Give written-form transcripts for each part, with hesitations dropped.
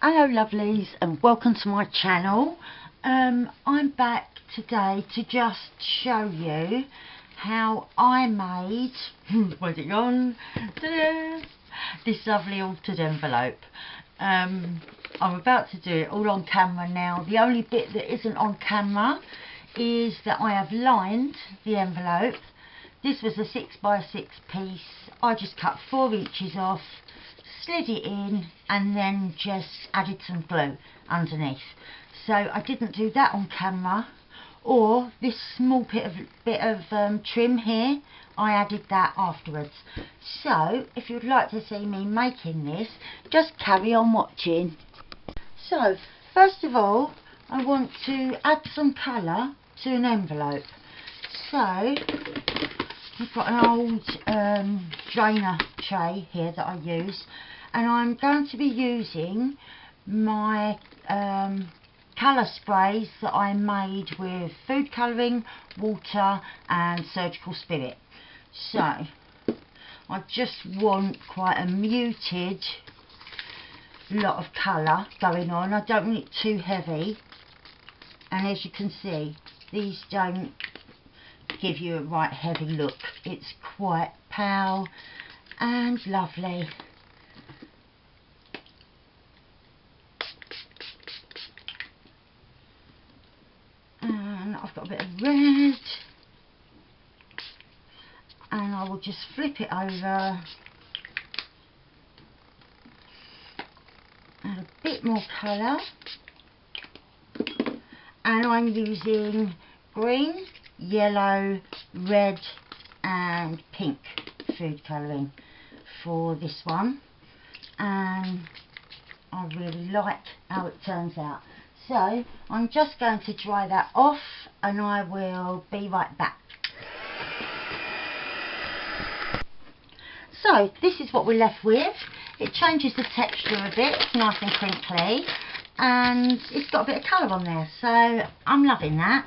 Hello lovelies and welcome to my channel. I'm back today to just show you how I made where's it gone? This lovely altered envelope. I'm about to do it all on camera now. The only bit that isn't on camera is that I have lined the envelope. This was a 6x6 piece. I just cut 4 inches off, slid it in and then just added some glue underneath. So I didn't do that on camera, or this small bit of trim here, I added that afterwards. So if you'd like to see me making this, just carry on watching. So first of all, I want to add some colour to an envelope. So I've got an old drainer tray here that I use, and I'm going to be using my colour sprays that I made with food colouring, water and surgical spirit. So I just want quite a muted lot of colour going on. I don't want it too heavy, and as you can see, these don't give you a right heavy look. It's quite pale and lovely. And I've got a bit of red, and I will just flip it over, add a bit more colour, and I'm using green, yellow, red and pink food colouring for this one, and I really like how it turns out. So I'm just going to dry that off and I will be right back. So this is what we're left with. It changes the texture a bit, it's nice and crinkly, and it's got a bit of colour on there, so I'm loving that.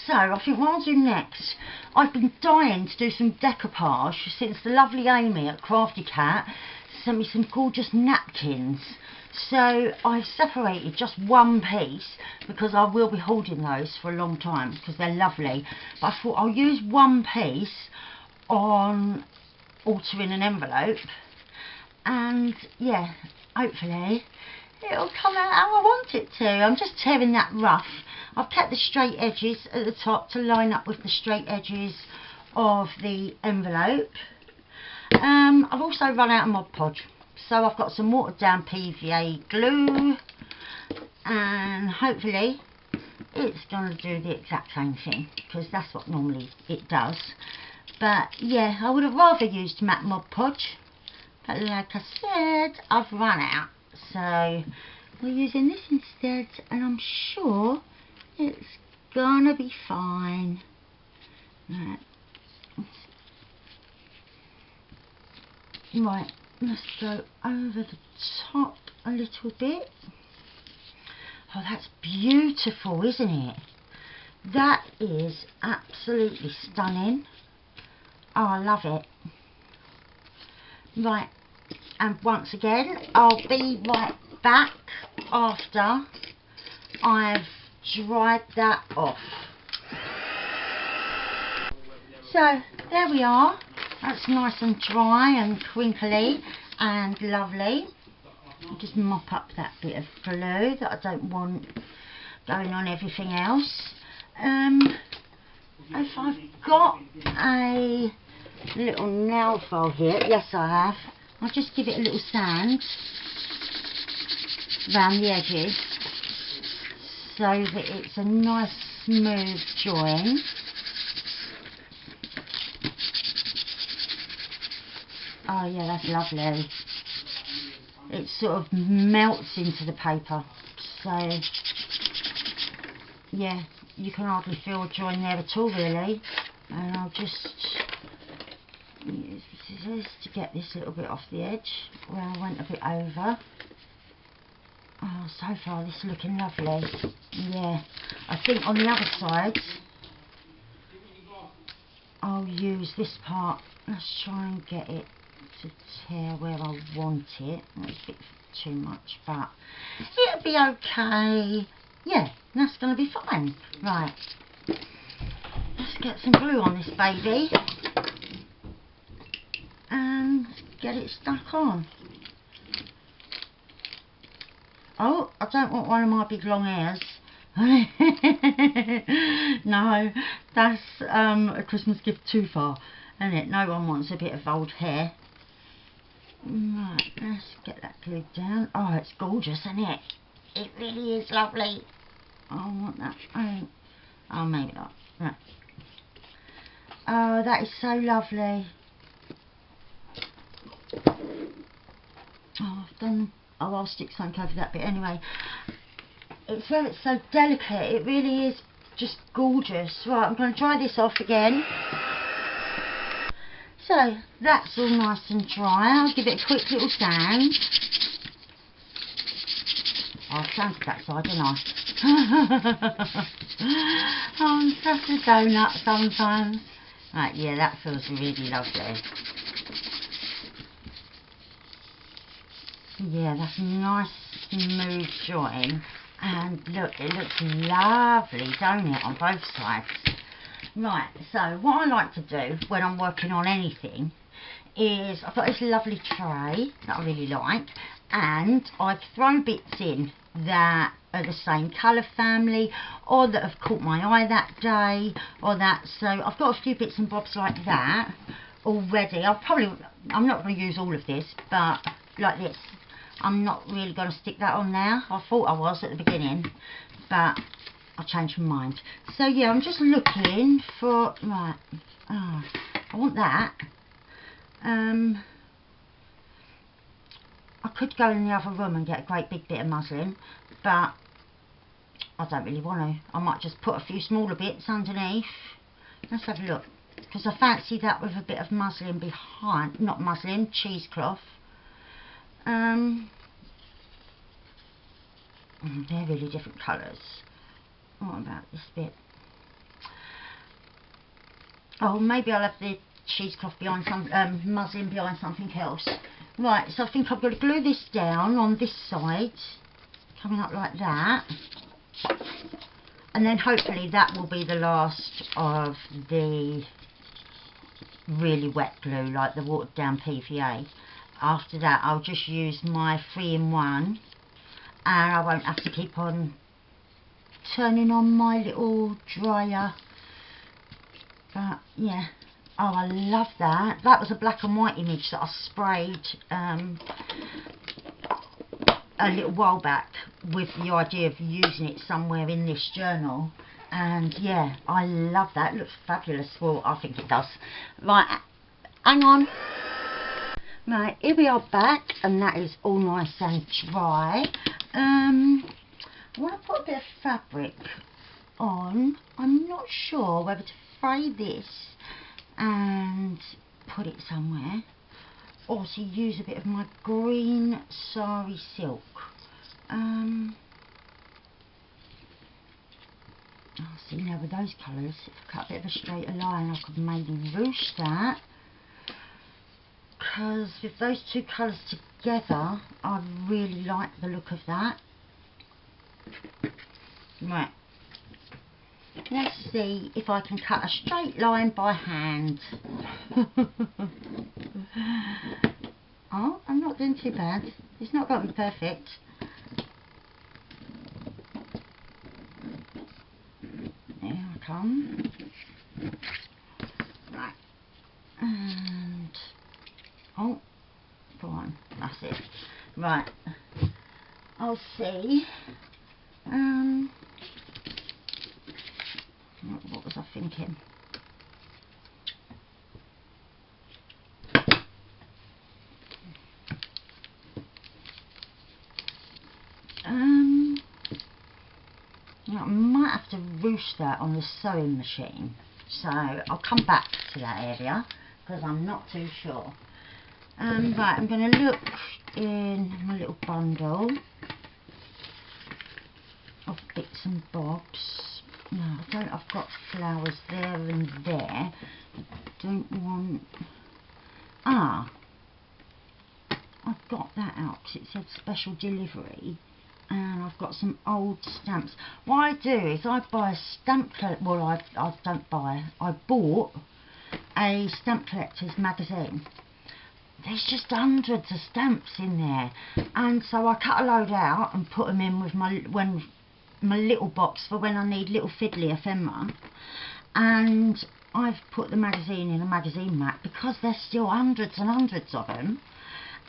So I think what I'll do next, I've been dying to do some decoupage since the lovely Amy at Crafty Cat sent me some gorgeous napkins. So I've separated just one piece because I will be holding those for a long time because they're lovely. But I thought I'll use one piece on altering an envelope, and yeah, hopefully it'll come out how I want it to. I'm just tearing that rough. I've kept the straight edges at the top to line up with the straight edges of the envelope. I've also run out of Mod Podge, so I've got some watered down PVA glue, and hopefully it's going to do the exact same thing because that's what normally it does. But yeah, I would have rather used matte Mod Podge, but like I said, I've run out, so we're using this instead, and I'm sure it's gonna be fine. Right, let's go over the top a little bit. Oh, that's beautiful, isn't it? That is absolutely stunning. Oh, I love it. Right, and once again, I'll be right back after I've dried that off. So there we are. That's nice and dry and crinkly and lovely. I'll just mop up that bit of glue that I don't want going on everything else. If I've got a little nail file here, yes I have, I'll just give it a little sand around the edges so that it's a nice smooth join. Oh yeah, that's lovely. It sort of melts into the paper, so yeah, you can hardly feel a join there at all really. And I'll just use the scissors to get this little bit off the edge where I went a bit over. Oh, so far this is looking lovely. Yeah, I think on the other side I'll use this part. Let's try and get it to tear where I want it. That's a bit too much, but it'll be okay. Yeah, that's going to be fine. Right, let's get some glue on this baby and get it stuck on. Oh, I don't want one of my big long hairs. No, that's a Christmas gift too far, isn't it? No one wants a bit of old hair. Right, let's get that glued down. Oh, it's gorgeous, isn't it? It really is lovely. I want that. Oh, maybe not. Right. Oh, that is so lovely. Oh, I've done. Oh, I'll stick something over that bit anyway. It's so delicate. It really is just gorgeous. Right, I'm going to dry this off again. So that's all nice and dry. I'll give it a quick little sand. Oh, I've sanded that side, didn't I? I'm such a donut sometimes. Right, yeah, that feels really lovely. Yeah, that's a nice smooth join. And look, it looks lovely, don't it, on both sides? Right, so what I like to do when I'm working on anything is I've got this lovely tray that I really like, and I've thrown bits in that are the same colour family or that have caught my eye that day or that. So I've got a few bits and bobs like that already. I'm not going to use all of this, but like this, I'm not really going to stick that on now. I thought I was at the beginning, but I changed my mind. So yeah, I'm just looking for, right, oh, I want that. I could go in the other room and get a great big bit of muslin, but I don't really want to. I might just put a few smaller bits underneath. Let's have a look, because I fancy that with a bit of muslin behind, not muslin, cheesecloth. They're really different colours. What about this bit? Oh, maybe I'll have the cheesecloth behind some muslin behind something else. Right, so I think I'm going to glue this down on this side, coming up like that, and then hopefully that will be the last of the really wet glue, like the watered down PVA. After that, I'll just use my 3-in-1, and I won't have to keep on turning on my little dryer. But yeah, oh, I love that. That was a black and white image that I sprayed a little while back with the idea of using it somewhere in this journal, and yeah, I love that. It looks fabulous. Well, I think it does. Right, hang on. Right, here we are back, and that is all nice and dry. I want to put a bit of fabric on. I'm not sure whether to fray this and put it somewhere, or to use a bit of my green sari silk. I'll see now with those colours, if I cut a bit of a straighter line, I could maybe ruche that. Because with those two colours together, I really like the look of that. Right, let's see if I can cut a straight line by hand. Oh, I'm not doing too bad. It's not got to be perfect. There I come. Right, and oh, go on, that's it. Right, I'll see. What was I thinking? I might have to ruche that on the sewing machine, so I'll come back to that area because I'm not too sure. Right, I'm going to look in my little bundle of bits and bobs. No, I don't. I've got flowers there and there. Don't want. I've got that out because it said special delivery, and I've got some old stamps. What I do is I buy a stamp well, I don't buy, I bought a stamp collector's magazine. There's just hundreds of stamps in there, and so I cut a load out and put them in with my little box for when I need little fiddly ephemera, and I've put the magazine in a magazine rack because there's still hundreds and hundreds of them,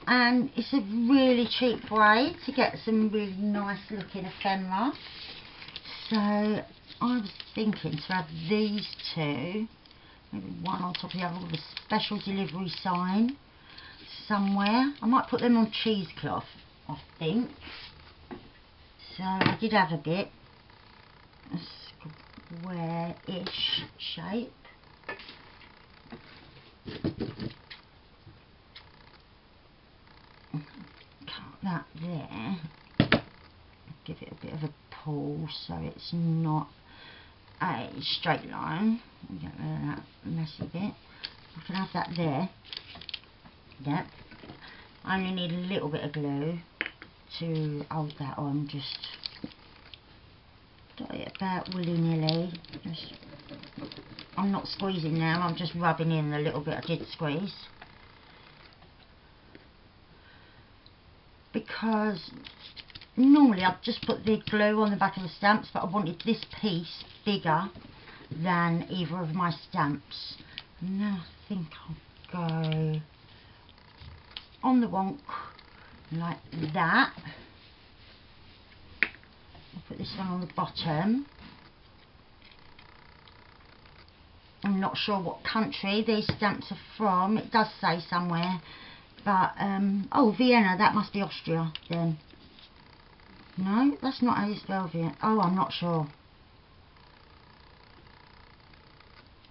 and it's a really cheap way to get some really nice looking ephemera. So I was thinking to have these two, maybe one on top of the other with a special delivery sign somewhere. I might put them on cheesecloth, I think. So I did have a bit, a square-ish shape. Cut that there. Give it a bit of a pull so it's not a straight line. Get rid of that messy bit. I can have that there. Yep. I only need a little bit of glue to hold that on. Just dot it about willy-nilly. I'm not squeezing now, I'm just rubbing in the little bit I did squeeze. Because normally I'd just put the glue on the back of the stamps, but I wanted this piece bigger than either of my stamps. And now I think I'll go on the wonk like that. I'll put this one on the bottom. I'm not sure what country these stamps are from. It does say somewhere, but oh, Vienna, that must be Austria then. No, that's not how you spell Vienna. Oh, I'm not sure.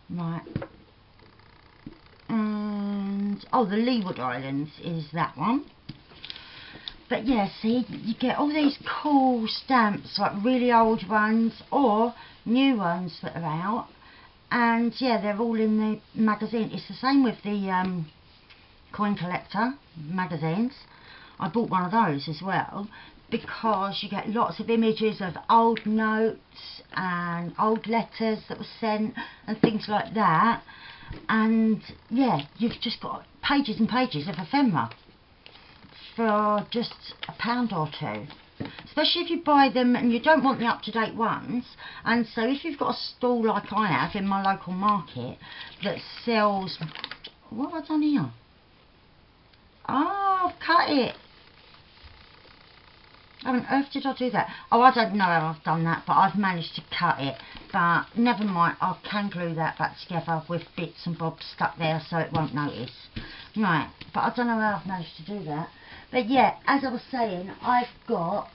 Right. And oh, the Leeward Islands is that one. But yeah, see, you get all these cool stamps, like really old ones or new ones that are out. And yeah, they're all in the magazine. It's the same with the coin collector magazines. I bought one of those as well because you get lots of images of old notes and old letters that were sent and things like that. And yeah, you've just got pages and pages of ephemera for just £1 or £2. Especially if you buy them and you don't want the up-to-date ones. And so if you've got a stall like I have in my local market that sells... What have I done here? Oh, I've cut it. How on earth did I do that? Oh, I don't know how I've done that, but I've managed to cut it. But never mind, I can glue that back together with bits and bobs stuck there so it won't notice. Right, but I don't know how I've managed to do that. But yeah, as I was saying, I've got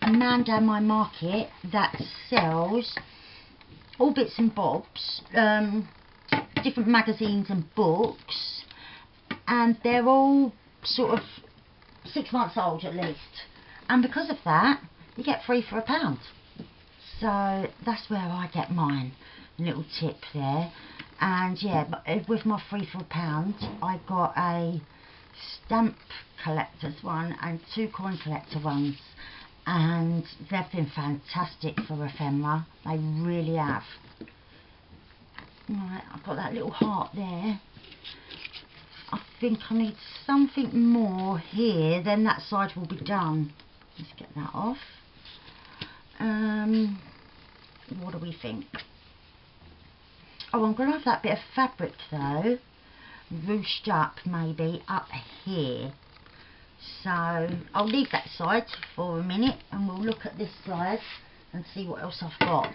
a man down my market that sells all bits and bobs, different magazines and books, and they're all sort of 6 months old at least. And because of that, you get 3 for £1. So that's where I get mine. Little tip there. And yeah, with my 3 for £1, I got a stamp collector's one and 2 coin collector ones. And they've been fantastic for ephemera. They really have. Right, I've got that little heart there. I think I need something more here, then that side will be done. Let's get that off. What do we think? Oh, I'm going to have that bit of fabric though, ruched up maybe up here. So I'll leave that side for a minute and we'll look at this side and see what else I've got.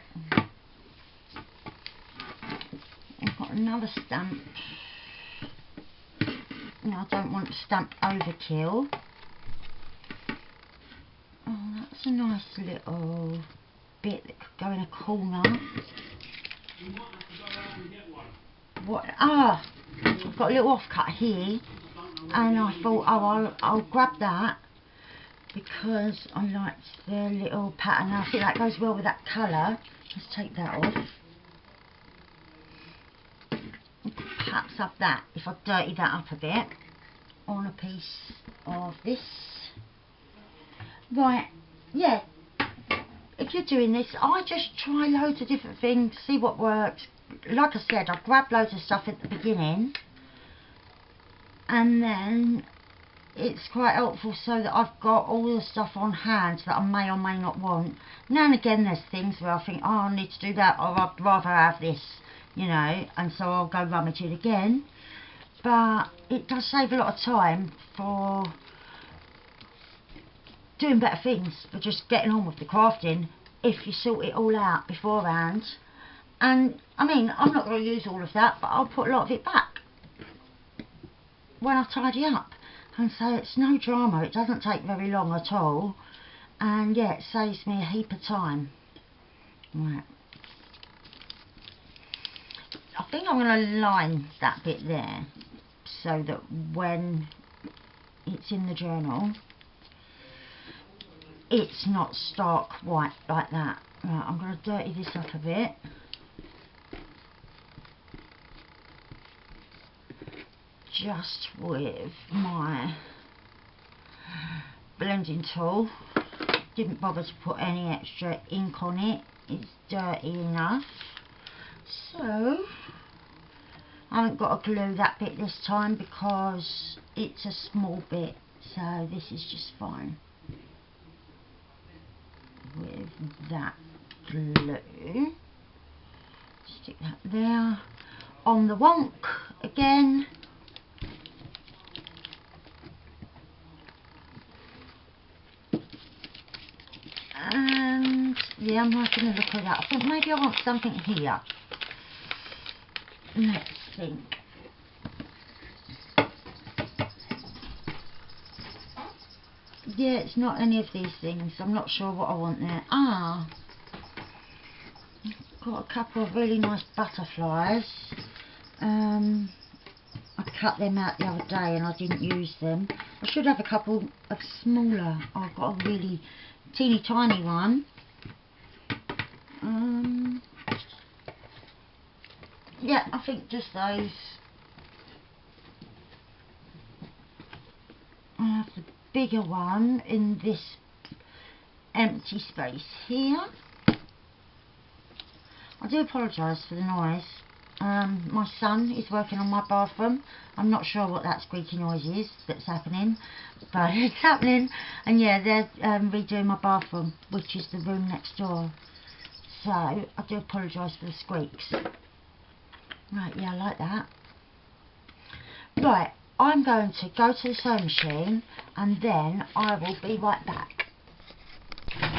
I've got another stamp. Now I don't want stamp overkill. Oh, that's a nice little bit that could go in a corner. What? Ah, I've got a little offcut here, and I thought, oh, I'll grab that because I liked the little pattern. I think that goes well with that colour. Let's take that off. Perhaps have that if I dirty that up a bit on a piece of this. Right, yeah, if you're doing this, I just try loads of different things, see what works. Like I said, I grab loads of stuff at the beginning, and then it's quite helpful so that I've got all the stuff on hand that I may or may not want. Now and again there's things where I think, oh, I need to do that, or I'd rather have this, you know, and so I'll go rummage it again. But it does save a lot of time for doing better things, for just getting on with the crafting, if you sort it all out beforehand. And I mean, I'm not going to use all of that, but I'll put a lot of it back when I tidy up. And so it's no drama, it doesn't take very long at all, and yeah, it saves me a heap of time. Right, I think I'm going to line that bit there so that when it's in the journal it's not stark white like that. Right, I'm going to dirty this up a bit. Just with my blending tool. Didn't bother to put any extra ink on it, it's dirty enough. So I haven't got to glue that bit this time because it's a small bit, so this is just fine with that glue. Stick that there. On the wonk again. And yeah, I'm liking the look of that. I think maybe I want something here. Let's think. Yeah, it's not any of these things. I'm not sure what I want there. Ah, got a couple of really nice butterflies. I cut them out the other day and I didn't use them. I should have a couple of smaller. I've got a really teeny tiny one. Yeah, I think just those. I have the bigger one in this empty space here. I do apologise for the noise. My son is working on my bathroom. I'm not sure what that squeaky noise is that's happening, but it's happening. And yeah, they're redoing my bathroom, which is the room next door. So I do apologise for the squeaks. Right, yeah, I like that. Right, I'm going to go to the sewing machine and then I will be right back.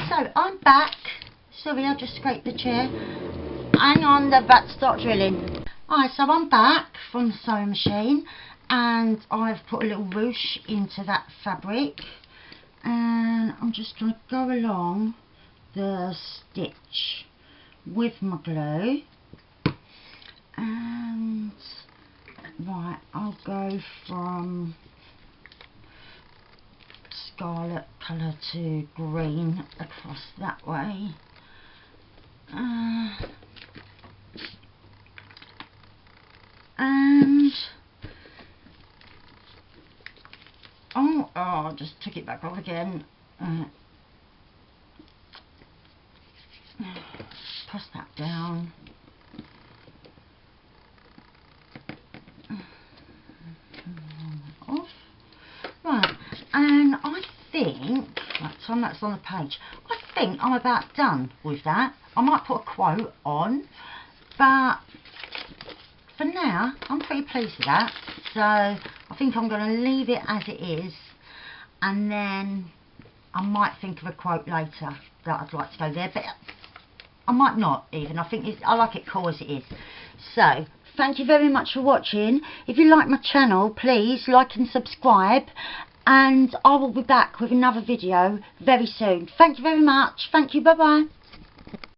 So I'm back. Sorry, I just scraped the chair. Hang on, they're about to start drilling. Alright, so I'm back from the sewing machine and I've put a little ruche into that fabric, and I'm just going to go along the stitch with my glue. And right, I'll go from scarlet colour to green across that way. And oh, I just took it back off again. Press that down. Off. Right, and I think, right, so that's on the page. I think I'm about done with that. I might put a quote on, but for now I'm pretty pleased with that. So I think I'm going to leave it as it is, and then I might think of a quote later that I'd like to go there, but I might not even. I think I like it cool as it is. So thank you very much for watching. If you like my channel, please like and subscribe, and I will be back with another video very soon. Thank you very much. Thank you. Bye bye.